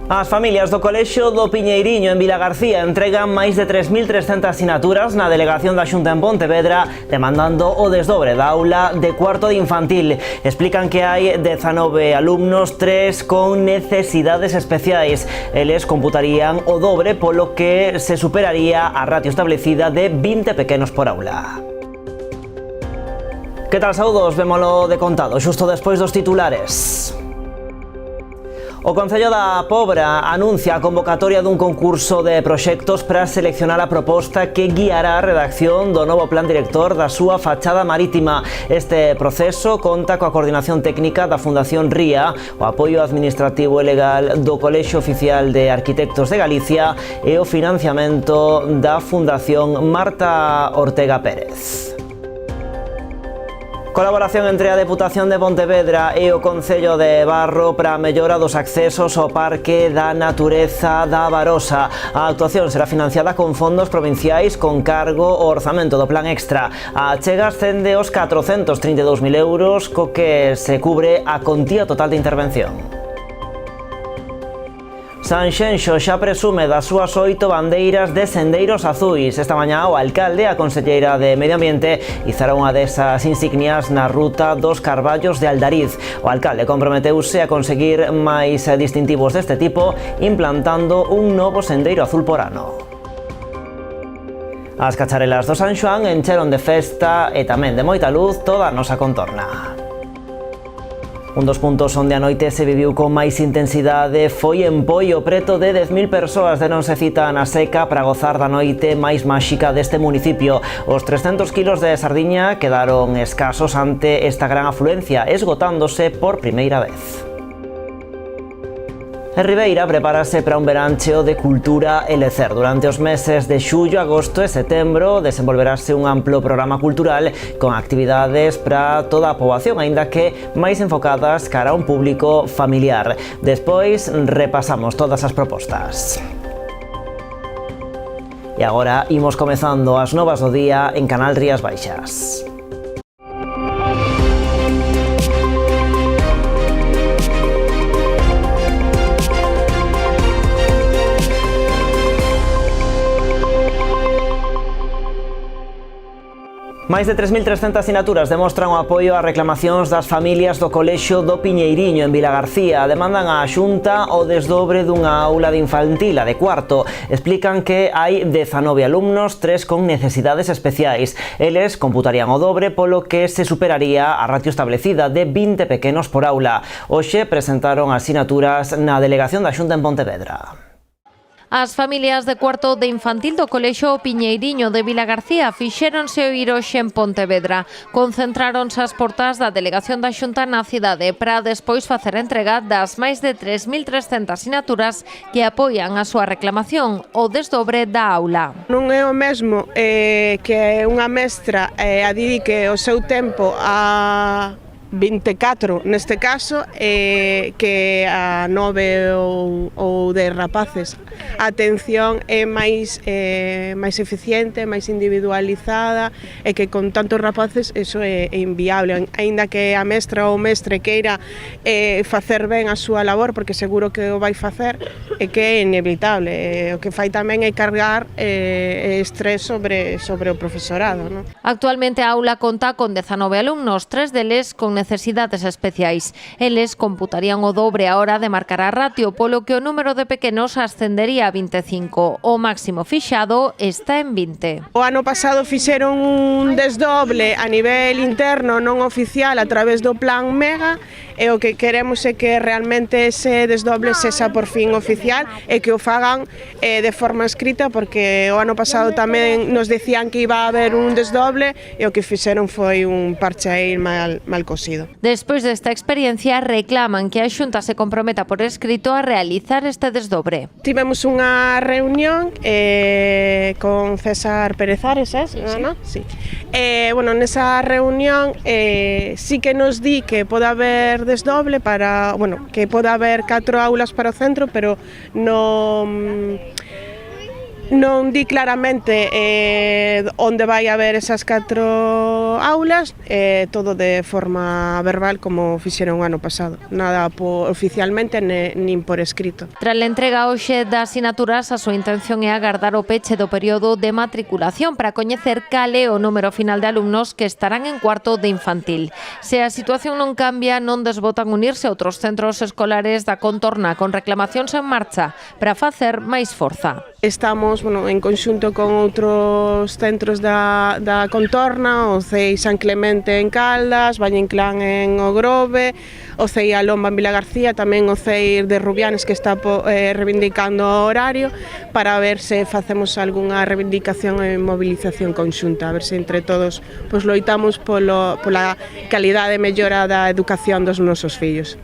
As familias do Colexio do Piñeiriño en Vilagarcía entregan máis de 3.300 sinaturas na delegación da Xunta en Pontevedra demandando o desdobre da aula de cuarto de infantil. Explican que hai 19 alumnos, 3 con necesidades especiais. Eles computarían o dobre, polo que se superaría a ratio establecida de 20 pequenos por aula. Que tal, saúdos? Vémolo de contado xusto despois dos titulares. O Concello da Pobra anuncia a convocatoria dun concurso de proxectos para seleccionar a proposta que guiará a redacción do novo plan director da súa fachada marítima. Este proceso conta coa coordinación técnica da Fundación Ría, o apoio administrativo e legal do Colexio Oficial de Arquitectos de Galicia e o financiamento da Fundación Marta Ortega Pérez. Colaboración entre a Deputación de Pontevedra e o Concello de Barro para a mellora dos accesos ao Parque da Natureza da Barosa. A actuación será financiada con fondos provinciais con cargo ao orzamento do Plan Extra. A achega ascende aos 432.000 euros, co que se cubre a contía total de intervención. Sanxenxo xa presume das súas 8 bandeiras de sendeiros azuis. Esta mañá o alcalde e a conselleira de Medio Ambiente izará unha desas insignias na ruta dos Carballos de Aldariz. O alcalde comprometeuse a conseguir máis distintivos deste tipo implantando un novo sendeiro azul por ano. As cacharelas do San Xoán encheron de festa e tamén de moita luz toda a nosa contorna. Un dos puntos onde a noite se viviu con máis intensidade foi en Poio. Preto de 10.000 persoas deronse cita na seca para gozar da noite máis máxica deste municipio. Os 300 kilos de sardiña quedaron escasos ante esta gran afluencia, esgotándose por primeira vez. En Ribeira prepárase para un verancheo de cultura e lecer. Durante os meses de xullo, agosto e setembro desenvolverase un amplo programa cultural con actividades para toda a poboación, aínda que máis enfocadas cara a un público familiar. Despois repasamos todas as propostas. E agora imos comezando as novas do día en Canal Rías Baixas. Máis de 3.300 sinaturas demostran o apoio ás reclamacións das familias do Colexio do Piñeiriño en Vilagarcía. Demandan á Xunta o desdobre dunha aula de infantil, a de cuarto. Explican que hai 19 alumnos, 3 con necesidades especiais. Eles computarían o dobre, polo que se superaría a ratio establecida de 20 pequenos por aula. Hoxe presentaron as sinaturas na delegación da Xunta en Pontevedra. As familias de cuarto de infantil do Colexio Piñeiriño de Vilagarcía fixéronse oír hoxe en Pontevedra. Concentráronse as portas da delegación da Xunta na cidade para despois facer entrega das máis de 3.300 sinaturas que apoian a súa reclamación, o desdobre da aula. Non é o mesmo que unha mestra dedique o seu tempo a 24 neste caso que a 9 ou 10 rapaces. A atención é máis eficiente, máis individualizada e que con tantos rapaces eso é inviable, aínda que a mestra ou mestre queira facer ben a súa labor, porque seguro que o vai facer, é que é inevitable. O que fai tamén é cargar estrés sobre o profesorado, non? Actualmente a aula conta con 19 alumnos, 3 deles con necesidades especiais. Eles computarían o dobre a hora de marcar a ratio, polo que o número de pequenos ascendería a 25. O máximo fixado está en 20. O ano pasado fixeron un desdoble a nivel interno non oficial a través do Plan Mega, e o que queremos é que realmente ese desdoble sexa por fin oficial e que o fagan de forma escrita, porque o ano pasado tamén nos decían que iba a haber un desdoble e o que fixeron foi un parche aí mal cosido. Despois desta experiencia reclaman que a Xunta se comprometa por escrito a realizar este desdobre. Tivemos unha reunión con César Pérez Ares, ¿no? Sí. Bueno, nesa reunión sí que nos di que pode haber desdoble para, que pode haber 4 aulas para o centro, pero non Non di claramente onde vai haber esas 4 aulas, todo de forma verbal como fixeron o ano pasado, nada oficialmente nin por escrito. Tras a entrega hoxe das sinaturas, a súa intención é agardar o peche do período de matriculación para coñecer cal é o número final de alumnos que estarán en cuarto de infantil. Se a situación non cambia, non desbotan unirse a outros centros escolares da contorna con reclamacións en marcha para facer máis forza. Estamos en conxunto con outros centros da contorna, o CEI San Clemente en Caldas, Valle Inclán en Ogrove, o CEI Alomba en Vilagarcía, tamén o CEI de Rubianes que está reivindicando o horario, para ver se facemos algunha reivindicación e movilización conxunta, a ver se entre todos loitamos pola calidade e mellora da educación dos nosos fillos.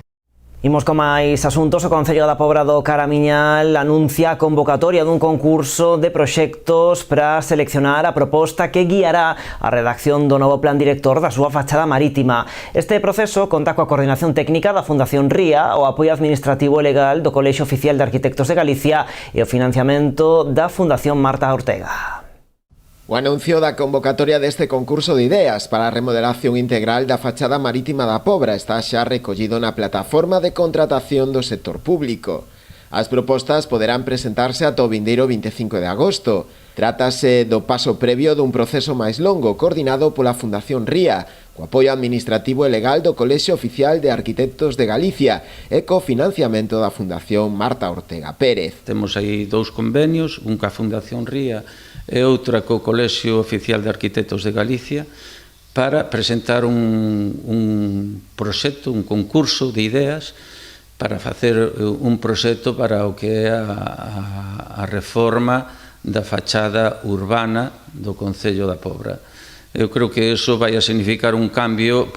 Imos con máis asuntos. O Concello da Pobra do Caramiñal anuncia a convocatoria dun concurso de proxectos para seleccionar a proposta que guiará a redacción do novo plan director da súa fachada marítima. Este proceso conta coa coordinación técnica da Fundación Ría, o apoio administrativo e legal do Colexio Oficial de Arquitectos de Galicia e o financiamento da Fundación Marta Ortega. O anuncio da convocatoria deste concurso de ideas para a remodelación integral da fachada marítima da Pobra está xa recollido na plataforma de contratación do sector público. As propostas poderán presentarse ata o vindeiro 25 de agosto. Trátase do paso previo dun proceso máis longo coordinado pola Fundación Ría, co apoio administrativo e legal do Colexio Oficial de Arquitectos de Galicia e co financiamento da Fundación Marta Ortega Pérez. Temos aí 2 convenios, un ca Fundación Ría e outra co Colexio Oficial de Arquitectos de Galicia, para presentar un proxecto, un concurso de ideas para facer un proxecto para o que é a reforma da fachada urbana do Concello da Pobra. Eu creo que iso vai a significar un cambio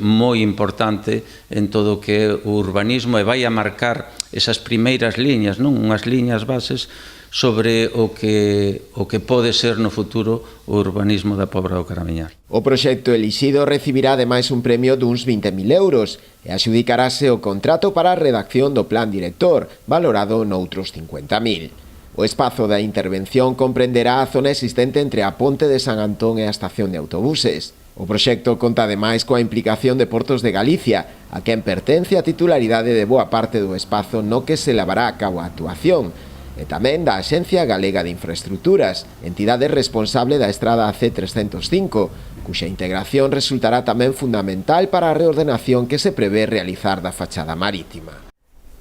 moi importante en todo o que é o urbanismo e vai a marcar esas primeiras liñas, non? Unhas liñas bases sobre o que pode ser no futuro o urbanismo da Pobra do Caramiñal. O proxecto elixido recibirá ademais un premio duns 20.000 euros e adxudicarase o contrato para a redacción do plan director, valorado noutros 50.000. O espazo da intervención comprenderá a zona existente entre a Ponte de San Antón e a estación de autobuses. O proxecto conta ademais coa implicación de Portos de Galicia, a quen pertence a titularidade de boa parte do espazo no que se levará a cabo a actuación, e tamén da Axencia Galega de Infraestructuras, entidade responsable da estrada C305, cuxa integración resultará tamén fundamental para a reordenación que se prevé realizar da fachada marítima.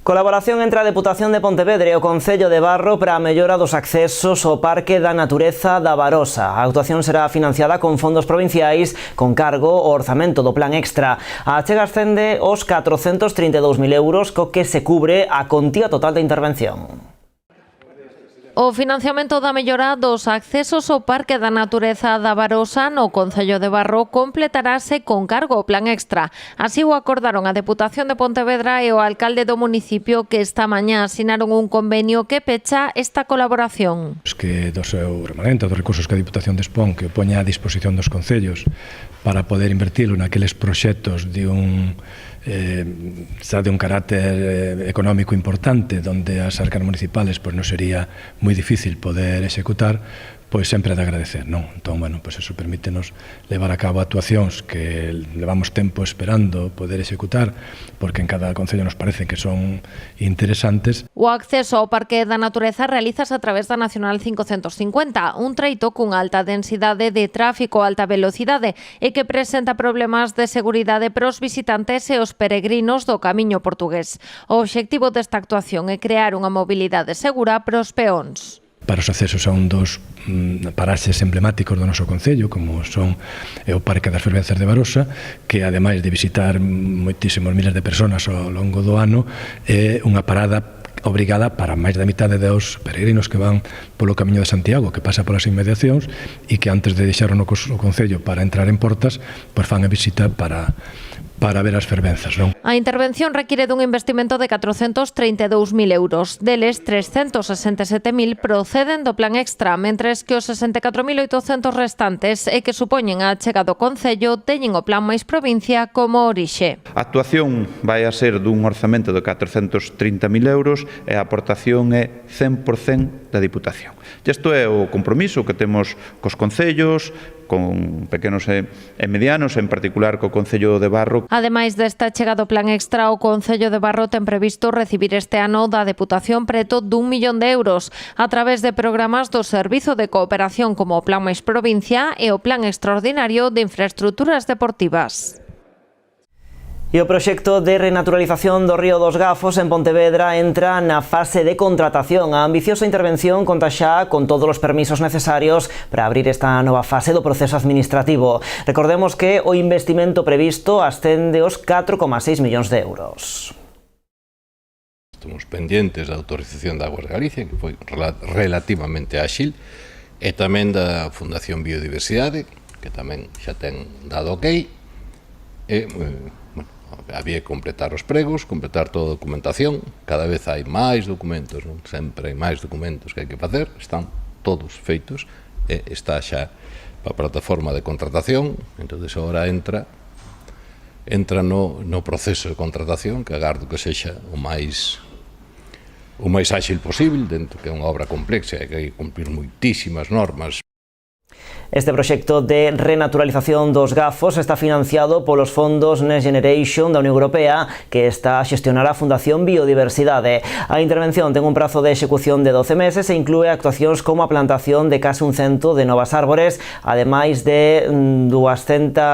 Colaboración entre a Deputación de Pontevedra e o Concello de Barro para a mellora dos accesos ao Parque da Natureza da Barosa. A actuación será financiada con fondos provinciais con cargo ao orzamento do Plan Extra. A achega ascende aos 432.000 euros, co que se cubre a contía total da intervención. O financiamento da mellora dos accesos ao Parque da Natureza da Barosa no Concello de Barro completarase con cargo ao Plan Extra. Así o acordaron a Deputación de Pontevedra e o alcalde do municipio, que esta mañá asinaron un convenio que pecha esta colaboración. Que do seu remanente, dos recursos que a Diputación dispón, que o poña a disposición dos concellos para poder invertilo naqueles proxectos de un carácter económico importante, donde as arcas municipales non sería moi difícil poder executar, pois sempre de agradecer, non? Entón, eso permítenos levar a cabo actuacións que levamos tempo esperando poder executar, porque en cada concello nos parece que son interesantes. O acceso ao Parque da Natureza realizas a través da Nacional 550, un treito cunha alta densidade de tráfico a alta velocidade e que presenta problemas de seguridade para os visitantes e os peregrinos do Camiño Portugués. O obxectivo desta actuación é crear unha mobilidade segura para os peóns. Para os accesos a un dos paraxes emblemáticos do noso concello, como son o Parque das Fervenzas de Barosa, que ademais de visitar moitísimos miles de persoas ao longo do ano, é unha parada obrigada para máis da mitade dos peregrinos que van polo Camiño de Santiago, que pasa polas inmediacións, e que antes de deixar o concello para entrar en Portas, pois fan a visita para para ver as fervenzas, non? A intervención require dun investimento de 432.000 euros. Deles, 367.000 proceden do plan extra, mentres que os 64.800 restantes e que supoñen a achega do Concello teñen o plan máis provincia como orixe. A actuación vai a ser dun orzamento de 430.000 euros e a aportación é 100% da Diputación. E isto é o compromiso que temos cos concellos, con pequenos e medianos, en particular co Concello de Barro. Ademais desta chega do plan extra, o Concello de Barro ten previsto recibir este ano da Deputación preto d'1 millón de euros a través de programas do Servizo de Cooperación como o Plan máis Provincia e o Plan Extraordinario de Infraestructuras Deportivas. E o proxecto de renaturalización do río dos Gafos en Pontevedra entra na fase de contratación. A ambiciosa intervención conta xa con todos os permisos necesarios para abrir esta nova fase do proceso administrativo. Recordemos que o investimento previsto ascende aos 4,6 millóns de euros. Estamos pendientes da autorización de Aguas de Galicia, que foi relativamente áxil, e tamén da Fundación Biodiversidade, que tamén xa ten dado ok, e, había que completar os pregos, completar toda a documentación, cada vez hai máis documentos, non? Sempre hai máis documentos que hai que facer, están todos feitos, e está xa a plataforma de contratación, entón agora entra no proceso de contratación, que agardo que sexa o máis áxil posible, dentro que é unha obra complexa, que hai que cumplir moitísimas normas. Este proxecto de renaturalización dos Gafos está financiado polos fondos Next Generation da Unión Europea, que está a xestionar a Fundación Biodiversidade. A intervención ten un prazo de execución de 12 meses e inclúe actuacións como a plantación de case 100 de novas árbores, ademais de 290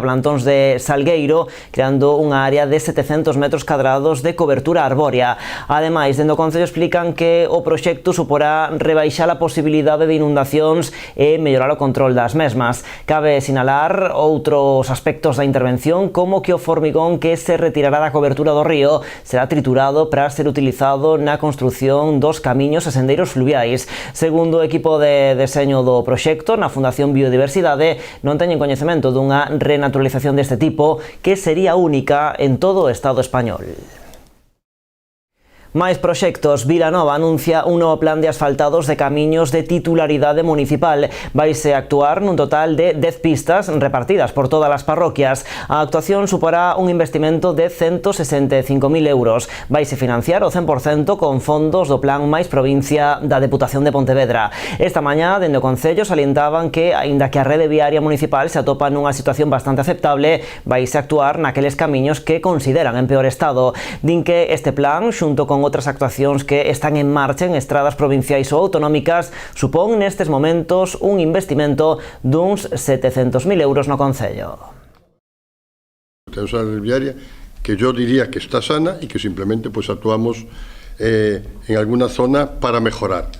plantóns de salgueiro, creando unha área de 700 metros cadrados de cobertura arbórea. Ademais, dentro do Concello explican que o proxecto suporá rebaixar a posibilidade de inundacións e mellorar o control das mesmas. Cabe sinalar outros aspectos da intervención, como que o formigón que se retirará da cobertura do río será triturado para ser utilizado na construción dos camiños e sendeiros fluviais. Segundo o equipo de deseño do proxecto, na Fundación Biodiversidade non teñen coñecemento dunha renaturalización deste tipo, que sería única en todo o Estado español. Máis proxectos. Vilanova anuncia un novo plan de asfaltados de camiños de titularidade municipal. Vaise actuar nun total de 10 pistas repartidas por todas as parroquias. A actuación suporá un investimento de 165.000 euros. Vaise financiar o 100% con fondos do Plan máis Provincia da Deputación de Pontevedra. Esta mañá, dende o Concello, salientaban que, aínda que a rede viaria municipal se atopa nunha situación bastante aceptable, vaise actuar naqueles camiños que consideran en peor estado. Din que este plan, xunto con outras actuacións que están en marcha en estradas provinciais ou autonómicas, supón nestes momentos un investimento duns 700.000 euros no Concello. Tenemos una red viaria que yo diría que está sana y que simplemente pues actuamos en alguna zona para mejorar.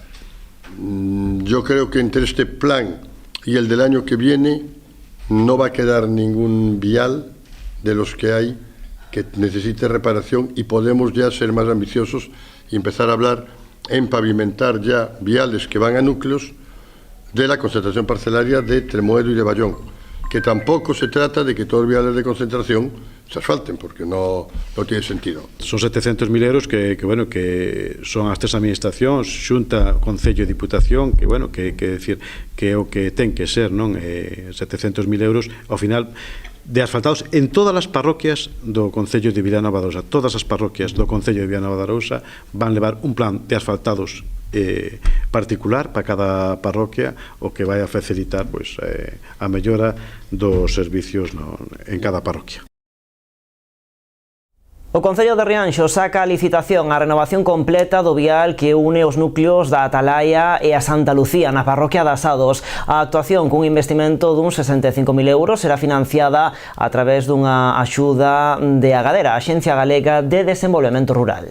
Yo creo que entre este plan y el del año que viene no va a quedar ningún vial de los que hay que necesite reparación, y podemos ya ser más ambiciosos y empezar a hablar en pavimentar ya viales que van a núcleos de la concentración parcelaria de Tremoedo y de Bayón, que tampoco se trata de que todos los viales de concentración se asfalten, porque no tiene sentido. Son 700.000 euros que son as tres administracións, Xunta, Concello e Diputación, que decir que o que ten que ser, non, 700.000 euros ao final de asfaltados en todas as parroquias do Concello de Vilanova de Arousa. Todas as parroquias do Concello de Vilanova de Arousa van levar un plan de asfaltados particular para cada parroquia, o que vai a facilitar a mellora dos servicios en cada parroquia. O Concello de Rianxo saca a licitación a renovación completa do vial que une os núcleos da Atalaya e a Santa Lucía na parroquia de Asados. A actuación, cun investimento dun 65.000 euros, será financiada a través dunha axuda de Agadera, a Axencia Galega de Desenvolvemento Rural.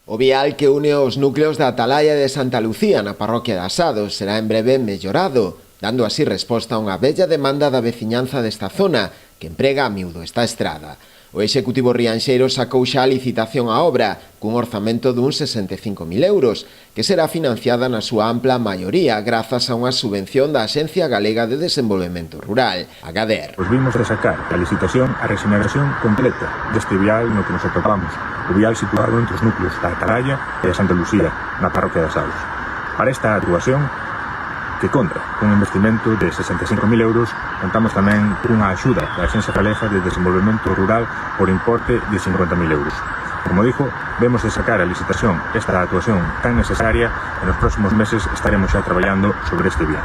O vial que une os núcleos da Atalaya e de Santa Lucía na parroquia de Asados será en breve mellorado, dando así resposta a unha bella demanda da veciñanza desta zona, que emprega a miúdo esta estrada. O Executivo rianxeiro sacou xa a licitación á obra, cun orzamento duns 65.000 euros, que será financiada na súa ampla maioría grazas a unha subvención da Axencia Galega de Desenvolvemento Rural, a GADER. Os vimos de sacar a licitación a regeneración completa deste vial no que nos atopamos, o vial situado entre os núcleos da Atalaya e a Santa Lucía, na parroquia das Saus. Para esta actuación, que conta cun investimento de 65.000 euros, contamos tamén cunha axuda da Axencia Galega de Desenvolvemento Rural por importe de 50.000 euros. Como dixo, vemos de sacar a licitación esta actuación tan necesaria e nos próximos meses estaremos xa traballando sobre este vial.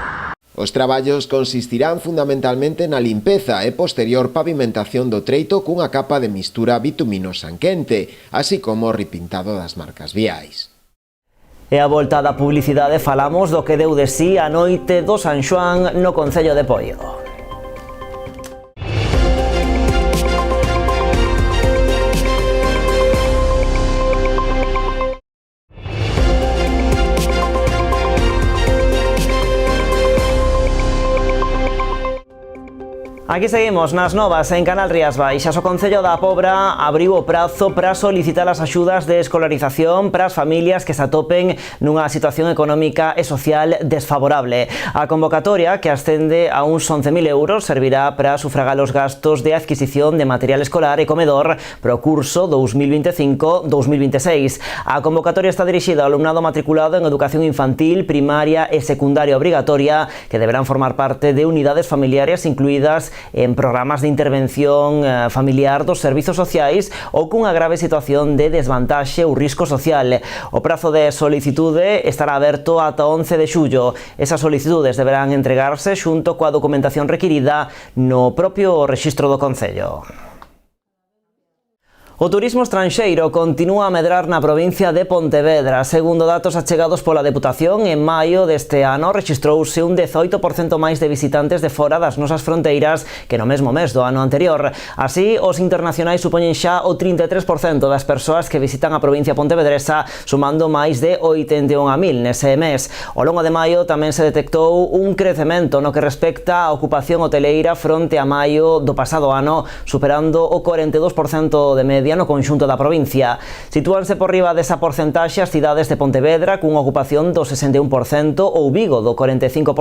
Os traballos consistirán fundamentalmente na limpeza e posterior pavimentación do treito cunha capa de mistura bitumino-sanquente, así como o repintado das marcas viais. E a volta da publicidade falamos do que deu de sí a noite do San Xoán no Concello de Poio. Aquí seguimos nas novas en Canal Rías Baixas. O Concello da Pobra abriu o prazo para solicitar as axudas de escolarización para as familias que se atopen nunha situación económica e social desfavorable. A convocatoria, que ascende a uns 11.000 euros, servirá para sufragar os gastos de adquisición de material escolar e comedor para o curso 2025-2026. A convocatoria está dirixida ao alumnado matriculado en educación infantil, primaria e secundaria obrigatoria, que deberán formar parte de unidades familiares incluídas en programas de intervención familiar dos servizos sociais ou cunha grave situación de desvantaxe ou risco social. O prazo de solicitude estará aberto ata 11 de xullo. Esas solicitudes deberán entregarse xunto coa documentación requirida no propio rexistro do Concello. O turismo estranxeiro continúa a medrar na provincia de Pontevedra. Segundo datos achegados pola Deputación, en maio deste ano rexistrouse un 18% máis de visitantes de fora das nosas fronteiras que no mesmo mes do ano anterior. Así, os internacionais supoñen xa o 33% das persoas que visitan a provincia pontevedresa, sumando máis de 81.000 nese mes. Ao longo de maio tamén se detectou un crecemento no que respecta á ocupación hoteleira fronte a maio do pasado ano, superando o 42% de media no conxunto da provincia. Sitúanse por riba desa porcentaxe as cidades de Pontevedra cunha ocupación do 61% ou Vigo do 45%,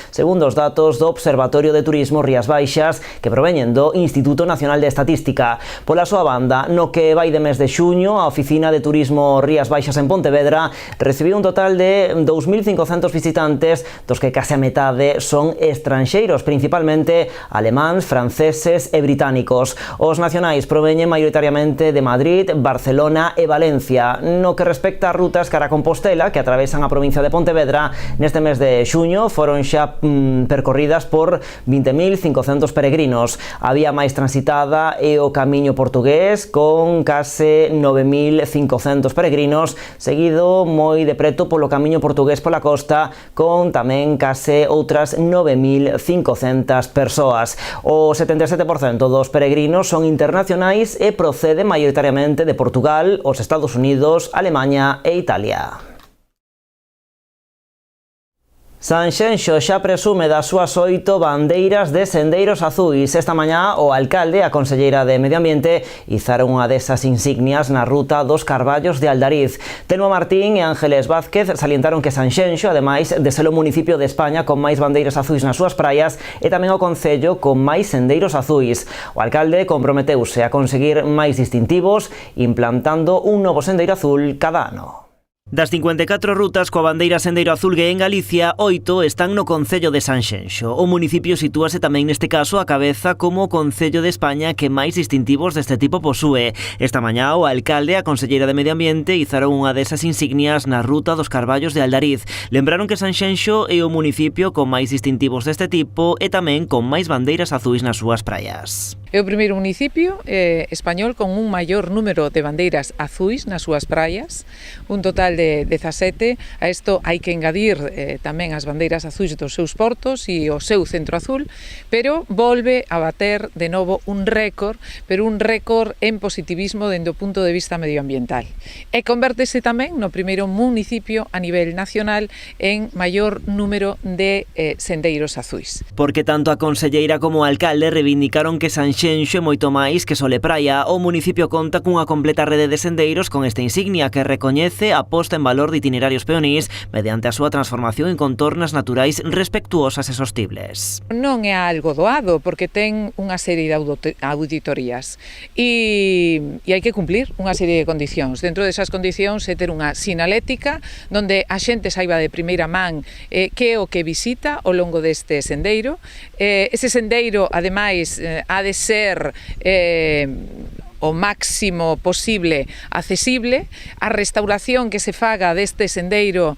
segundo os datos do Observatorio de Turismo Rías Baixas que proveñen do Instituto Nacional de Estatística. Pola súa banda, no que vai de mes de xuño, a Oficina de Turismo Rías Baixas en Pontevedra recibiu un total de 2.500 visitantes, dos que case a metade son estranxeiros, principalmente alemáns, franceses e británicos. Os nacionais proveñen maioritariamente de Madrid, Barcelona e Valencia. No que respecta a rutas cara a Compostela, que atravesan a provincia de Pontevedra, neste mes de xuño foron xa percorridas por 20.500 peregrinos. A vía máis transitada é o Camiño Portugués, con case 9.500 peregrinos, seguido moi de preto polo Camiño Portugués pola costa, con tamén case outras 9.500 persoas. O 77% dos peregrinos son internacionais e proceden maioritariamente de Portugal, os Estados Unidos, Alemanha e Italia. Sanxenxo xa presume das súas 8 bandeiras de sendeiros azuis. Esta mañá o alcalde e a conselleira de Medio Ambiente izaron unha desas insignias na ruta dos Carballos de Aldariz. Telmo Martín e Ángeles Vázquez salientaron que Sanxenxo, ademais de ser o municipio de España con máis bandeiras azuis nas súas praias, é tamén o concello con máis sendeiros azuis. O alcalde comprometeuse a conseguir máis distintivos implantando un novo sendeiro azul cada ano. Das 54 rutas coa bandeira sendeiro azul que en Galicia, 8 están no concello de Sanxenxo. O municipio sitúase tamén neste caso a cabeza como o concello de España que máis distintivos deste tipo posúe. Esta mañá o alcalde e a conselleira de Medio Ambiente izaron unha desas insignias na ruta dos Carballos de Aldariz. Lembraron que Sanxenxo é o municipio con máis distintivos deste tipo e tamén con máis bandeiras azuis nas súas praias. É o primeiro municipio español con un maior número de bandeiras azuis nas súas praias, un total de 17. A isto hai que engadir tamén as bandeiras azuis dos seus portos e o seu centro azul, pero volve a bater de novo un récord, pero un récord en positivismo dende o punto de vista medioambiental. E convértese tamén no primeiro municipio a nivel nacional en maior número de sendeiros azuis. Porque tanto a conselleira como o alcalde reivindicaron que Sanxenxo Sanxenxo e moito máis que Sole Praia. O municipio conta cunha completa rede de sendeiros con esta insignia que recoñece a posta en valor de itinerarios peonís mediante a súa transformación en contornas naturais respectuosas e sostibles. Non é algo doado porque ten unha serie de auditorías e hai que cumplir unha serie de condicións. Dentro desas condicións é ter unha sinalética onde a xente saiba de primeira man que é o que visita ao longo deste sendeiro. Ese sendeiro, ademais, ha de ser o máximo posible accesible. A restauración que se faga deste sendeiro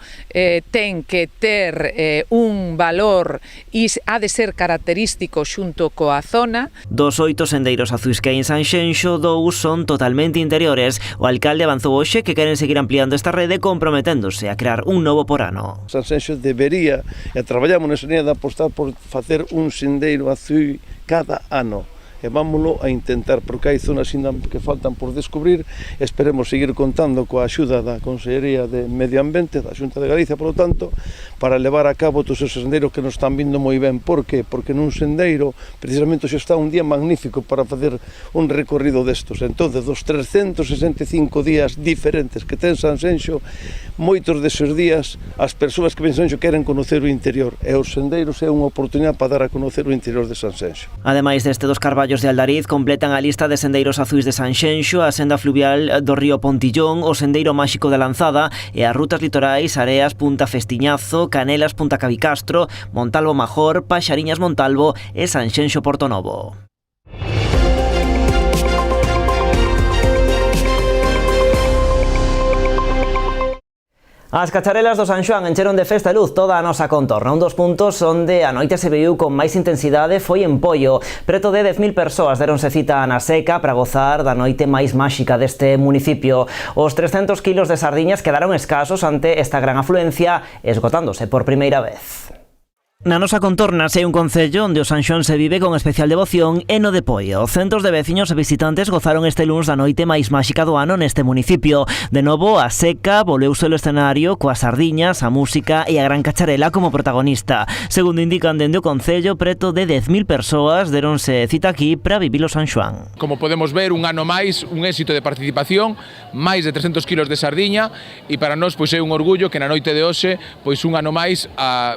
ten que ter un valor e ha de ser característico xunto coa zona. Dos 8 sendeiros azuis que hai en Sanxenxo, 2 son totalmente interiores. O alcalde avanzou hoxe que queren seguir ampliando esta rede comprometéndose a crear un novo por ano. Sanxenxo debería, e traballamos nesa linha de apostar por facer un sendeiro azul cada ano. E vámoslo a intentar, porque hai zonas que faltan por descubrir. Esperemos seguir contando coa axuda da Consellería de Medio Ambiente, da Xunta de Galicia, por lo tanto, para levar a cabo todos os sendeiros que nos están vindo moi ben. Por que? Porque nun sendeiro, precisamente, xa está un día magnífico para facer un recorrido destos. Entón, dos 365 días diferentes que ten Sanxenxo, moitos deses días, as persoas que ven Sanxenxo queren conocer o interior, e os sendeiros é unha oportunidade para dar a conocer o interior de Sanxenxo. Ademais deste dos carballos de Aldariz, completan a lista de sendeiros azuis de Sanxenxo, a senda fluvial do río Pontillón, o sendeiro máxico da Lanzada e as rutas litorais Areas, Punta Festiñazo, Canelas, Punta Cabicastro, Montalvo Major, Paxariñas Montalvo e Sanxenxo Portonovo. As cacharelas do San Xoán encheron de festa e luz toda a nosa contorna. Un dos puntos onde a noite se viu con máis intensidade foi en Poio. Preto de 10.000 persoas deronse cita na Seca para gozar da noite máis máxica deste municipio. Os 300 kilos de sardiñas quedaron escasos ante esta gran afluencia, esgotándose por primeira vez. Na nosa contorna sei un concello onde o San Xoán se vive con especial devoción e no de Poio. Centos de veciños e visitantes gozaron este luns da noite máis máxica do ano neste municipio. De novo, a Seca volveuse o escenario coas sardiñas, a música e a gran cacharela como protagonista. Segundo indican dende o concello, preto de 10.000 persoas deronse cita aquí para vivir o San Xoán. Como podemos ver, un ano máis, un éxito de participación, máis de 300 kilos de sardiña, e para nós pois é un orgullo que na noite de hoxe, pois un ano máis,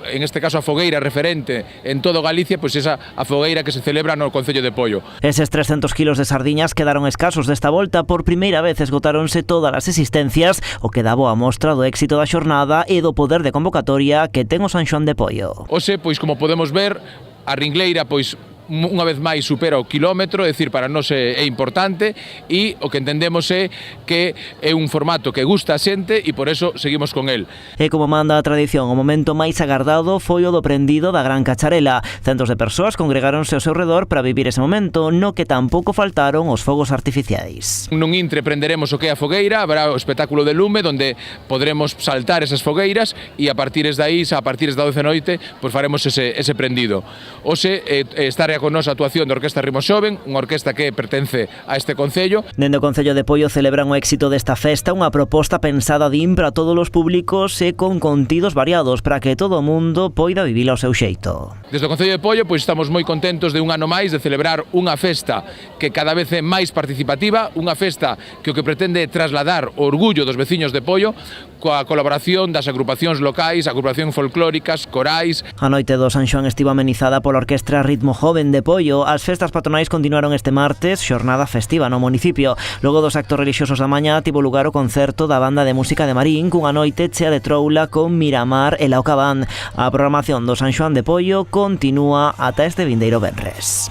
en este caso a fogueira referente en todo Galicia, pois esa a fogueira que se celebra no concello de Poio. Eses 300 kilos de sardiñas quedaron escasos desta volta. Por primeira vez esgotáronse todas as existencias, o que daba a mostra do éxito da xornada e do poder de convocatoria que ten o San Xoán de Poio. Hoxe, pois como podemos ver, a ringleira pois unha vez máis supera o quilómetro, é dicir, para nós é importante, e o que entendemos é que é un formato que gusta a xente e por eso seguimos con el. E como manda a tradición, o momento máis agardado foi o do prendido da gran cacharela. Centos de persoas congregáronse ao seu redor para vivir ese momento, no que tampouco faltaron os fogos artificiais. Nun intre prenderemos o que é a fogueira, habrá o espectáculo de lume onde podremos saltar esas fogueiras e a partir de aí, a partir da 12 noite, pois faremos ese prendido. Hoxe estaré con nos a actuación da Orquesta Ritmo Xoven, unha orquesta que pertence a este concello. Dende o Concello de Poio celebran o éxito desta festa, unha proposta pensada para todos os públicos e con contidos variados para que todo o mundo poida vivila ao seu xeito. Desde o Concello de Poio pois estamos moi contentos de un ano máis de celebrar unha festa que cada vez é máis participativa, unha festa que o que pretende é trasladar o orgullo dos veciños de Poio coa colaboración das agrupacións locais, agrupacións folclóricas, corais. A noite do San Xoán estivo amenizada pola Orquestra Ritmo Joven de Poio. As festas patronais continuaron este martes, xornada festiva no municipio. Logo dos actos relixiosos da mañá tivo lugar o concerto da banda de música de Marín cunha noite chea de troula con Miramar e Laocabán. A programación do San Xoán de Poio continúa ata este vindeiro venres.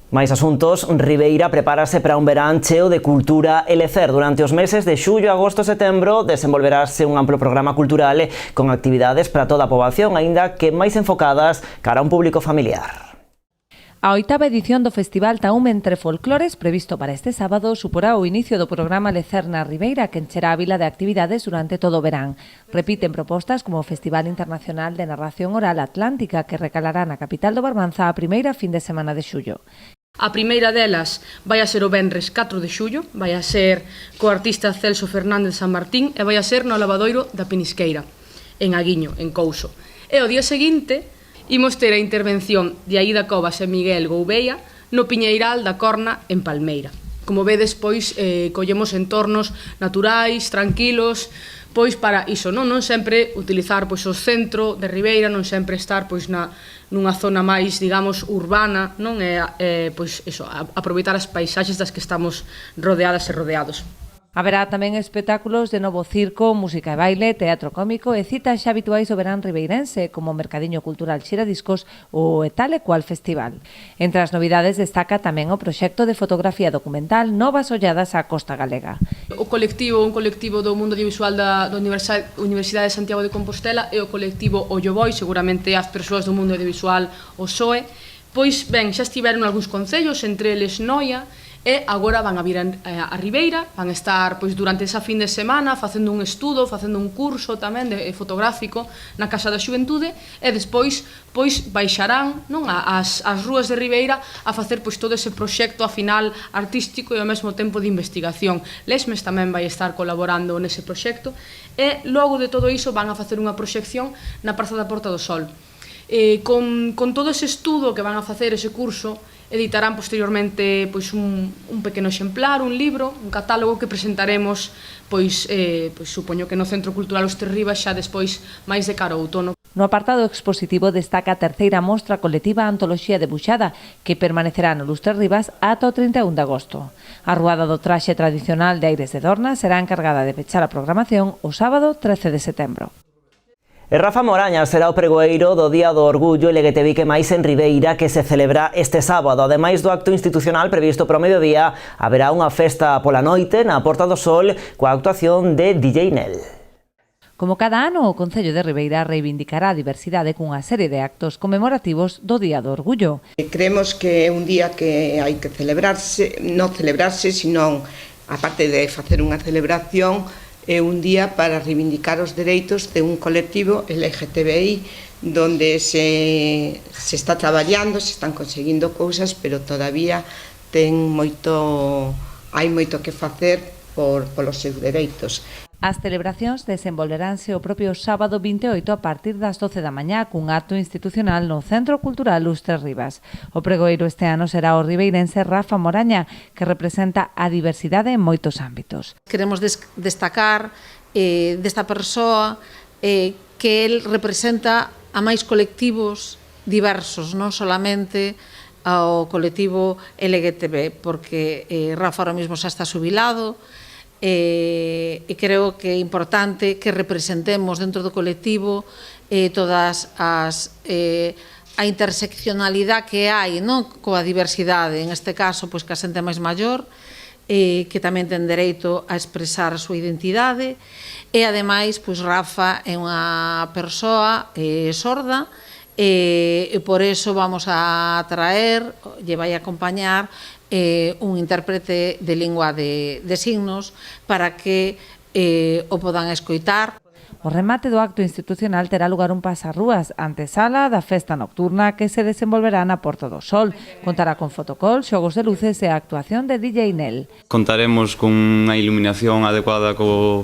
Mais asuntos, Ribeira prepárase para un verán cheo de cultura e lecer. Durante os meses de xullo, agosto e setembro desenvolverase un amplo programa cultural con actividades para toda a poboación, aínda que máis enfocadas cara a un público familiar. A 8ª edición do Festival Taume entre Folclores, previsto para este sábado, suporá o inicio do programa Lecer na Ribeira, que encherá a vila de actividades durante todo o verán. Repiten propostas como o Festival Internacional de Narración Oral Atlántica, que recalará na capital do Barbanza a primeira fin de semana de xullo. A primeira delas vai a ser o venres 4 de xullo, vai a ser co artista Celso Fernández San Martín e vai a ser no Lavadoiro da Penisqueira, en Aguiño, en Couso. E o día seguinte imos ter a intervención de Aida Covas e Miguel Gouveia no Piñeiral da Corna en Palmeira. Como vedes, pois, collemos entornos naturais, tranquilos, pois para iso, non sempre utilizar pois o centro de Ribeira, non sempre estar pois nunha zona máis, digamos, urbana, non pois iso, aproveitar as paisaxes das que estamos rodeadas e rodeados. Haberá tamén espectáculos de novo circo, música e baile, teatro cómico e citas xa habituais do verán ribeirense, como o Mercadiño Cultural Xiradiscos ou o tal e cual festival. Entre as novidades destaca tamén o proxecto de fotografía documental Novas Olladas á Costa Galega. Un colectivo do mundo audiovisual da Universidade de Santiago de Compostela e o colectivo Olloboi, seguramente as persoas do mundo audiovisual o SOE, pois ben, xa estiveron algúns concellos, entre eles Noia, e agora van a vir a Ribeira, van a estar pois durante esa fin de semana facendo un estudo, facendo un curso tamén fotográfico na Casa da Xuventude e despois pois baixarán, non, as rúas de Ribeira a facer pois todo ese proxecto a final artístico e ao mesmo tempo de investigación. Lesmes tamén vai estar colaborando nese proxecto e logo de todo iso van a facer unha proxección na Praza da Porta do Sol. Con todo ese estudo que van a facer, ese curso, editarán posteriormente pois un pequeno exemplar, un libro, un catálogo que presentaremos pois supoño que no Centro Cultural Os Terribas xa despois máis de cara ao outono. No apartado expositivo destaca a terceira mostra colectiva Antoloxía debuxada, que permanecerá no Los Terribas ata o 31 de agosto. A ruada do traxe tradicional de Aires de Dorna será encargada de pechar a programación o sábado 13 de setembro. E Rafa Moraña será o pregoeiro do Día do Orgullo LGTBI que máis en Ribeira, que se celebra este sábado. Ademais do acto institucional previsto para o mediodía, haberá unha festa pola noite na Porta do Sol coa actuación de DJ Nel. Como cada ano, o Concello de Ribeira reivindicará a diversidade cunha serie de actos conmemorativos do Día do Orgullo. Creemos que é un día que hai que celebrarse, non celebrarse, senón, aparte de facer unha celebración, é un día para reivindicar os dereitos de un colectivo LGTBI donde se está traballando, se están conseguindo cousas, pero todavía hai moito que facer polos seus dereitos. As celebracións desenvolveránse o propio sábado 28 a partir das 12 da mañá cun acto institucional no Centro Cultural Los Terribas. O pregoeiro este ano será o ribeirense Rafa Moraña, que representa a diversidade en moitos ámbitos. Queremos destacar desta persoa que el representa a máis colectivos diversos, non solamente ao colectivo LGTB, porque Rafa ahora mismo xa está xubilado, e creo que é importante que representemos dentro do colectivo todas a interseccionalidade que hai, non, coa diversidade, en este caso pois que a xente máis maior, que tamén ten dereito a expresar a súa identidade, e ademais pois Rafa é unha persoa sorda, e por eso vamos a traer, lle vai acompañar un intérprete de lingua de signos para que o podan escoitar. O remate do acto institucional terá lugar un pasarrúas, antesala da festa nocturna que se desenvolverá na Porta do Sol. Contará con fotocall, xogos de luces e a actuación de DJ Nel. Contaremos con unha iluminación adecuada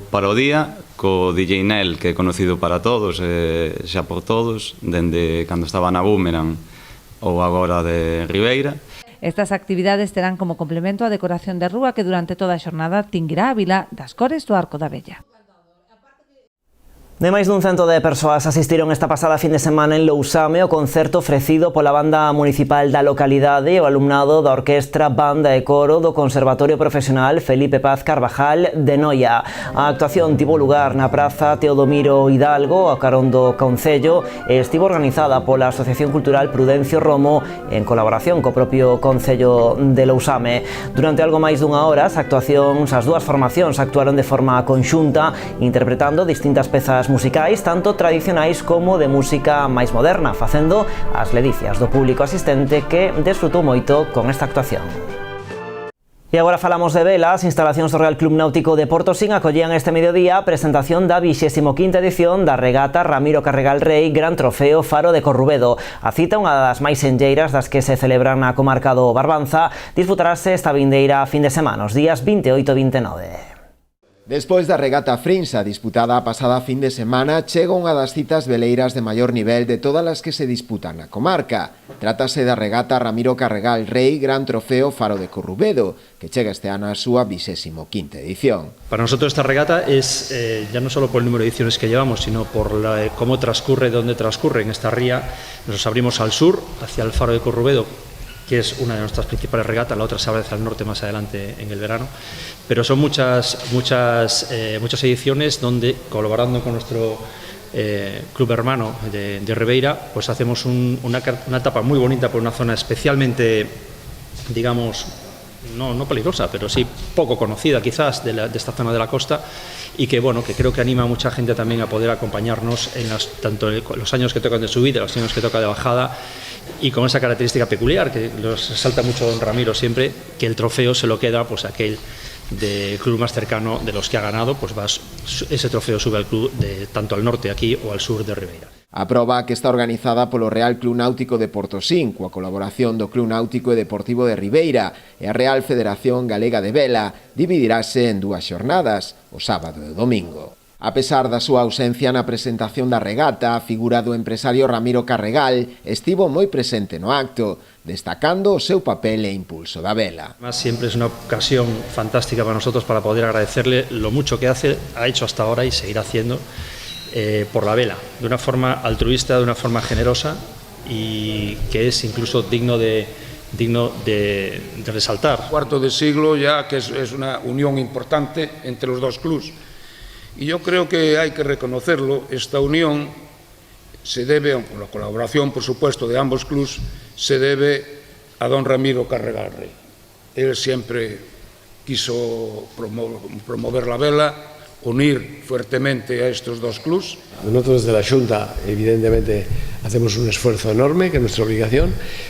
para o día, co DJ Nel, que é conocido para todos, xa por todos, dende cando estaba na Boomerang ou agora de Ribeira. Estas actividades terán como complemento a decoración de rúa que durante toda a xornada tinguirá a vila das cores do Arco da Vella. De máis dun cento de persoas asistiron esta pasada fin de semana en Lousame ao concerto ofrecido pola banda municipal da localidade e o alumnado da orquestra, banda e coro do Conservatorio Profesional Felipe Paz Carvajal de Noia. A actuación tivo lugar na Praza Teodomiro Hidalgo, a carón do Concello, e estivo organizada pola Asociación Cultural Prudencio Romo en colaboración co propio Concello de Lousame. Durante algo máis dunha hora, as dúas formacións actuaron de forma conxunta, interpretando distintas pezas musicais, tanto tradicionais como de música máis moderna, facendo as ledicias do público asistente que desfrutou moito con esta actuación. E agora falamos de vela. As instalacións do Real Club Náutico de Portosín acollían este mediodía a presentación da 25ª edición da regata Ramiro Carregal Rei Gran Trofeo Faro de Corrubedo. A cita, unha das máis enlleiras das que se celebran na comarca do Barbanza, disputarase esta vindeira fin de semana, os días 28 e 29. Despois da regata Frinsa, disputada a pasada fin de semana, chega unha das citas veleiras de maior nivel de todas as que se disputan na comarca. Trátase da regata Ramiro Carregal Rey Gran Trofeo Faro de Corrubedo, que chega este ano a súa 25ª edición. Para nosotros esta regata es, ya no solo por el número de ediciones que llevamos, sino por cómo transcurre, dónde transcurre. En esta ría nos abrimos al sur, hacia el Faro de Corrubedo, que es una de nuestras principales regatas, la otra se abre hacia el norte más adelante en el verano, pero son muchas ediciones donde, colaborando con nuestro club hermano de Ribeira, pues hacemos una etapa muy bonita por una zona especialmente, digamos, no peligrosa, pero sí poco conocida quizás de esta zona de la costa, y que bueno, que creo que anima a mucha gente también a poder acompañarnos en tanto los años que tocan de subida, los años que toca de bajada, y con esa característica peculiar que nos resalta mucho don Ramiro siempre, que el trofeo se lo queda pues aquel del club más cercano de los que ha ganado, pues ese trofeo sube al club de tanto al norte aquí o al sur de Ribeira. A proba, que está organizada polo Real Club Náutico de Portosín, coa colaboración do Club Náutico e Deportivo de Ribeira e a Real Federación Galega de Vela, dividirase en 2 xornadas, o sábado e o domingo. A pesar da súa ausencia na presentación da regata, a figura do empresario Ramiro Carregal estivo moi presente no acto, destacando o seu papel e impulso da vela. Además, siempre es una ocasión fantástica para nosotros para poder agradecerle lo mucho que ha hecho hasta ahora y seguirá haciendo por la vela, de una forma altruista, de una forma generosa, y que es incluso digno de resaltar. Cuarto de siglo ya, que es una unión importante entre los dos clubes. Y yo creo que hay que reconocerlo, esta unión se debe, con la colaboración por supuesto de ambos clubes, se debe a don Ramiro Carregal Rey. Él siempre quiso promover la vela, unir fuertemente a estos dos clubes. Nosotros desde la Xunta evidentemente hacemos un esfuerzo enorme, que es nuestra obligación,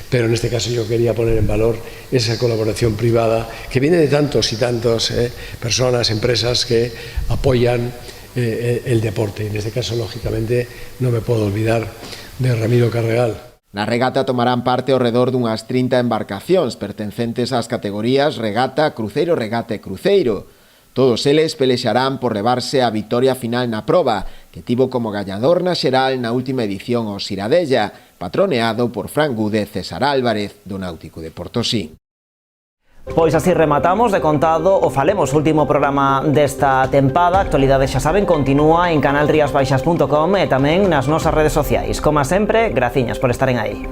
pero en este caso yo quería poner en valor esa colaboración privada que viene de tantos y tantas personas, empresas que apoyan el deporte. En este caso, lógicamente, no me puedo olvidar de Ramiro Carregal. Na regata tomarán parte ao redor dunhas 30 embarcacións pertencentes ás categorías regata, cruceiro, regata e cruceiro. Todos eles pelexarán por levarse a vitoria final na proba, que tivo como gañador na xeral na última edición o Siradella, patroneado por Fran Gúdez e César Álvarez, do Náutico de Portosín. Pois así rematamos de contado o Falemos, último programa desta tempada. A actualidade, xa saben, continúa en canalriasbaixas.com e tamén nas nosas redes sociais. Como sempre, graciñas por estaren aí.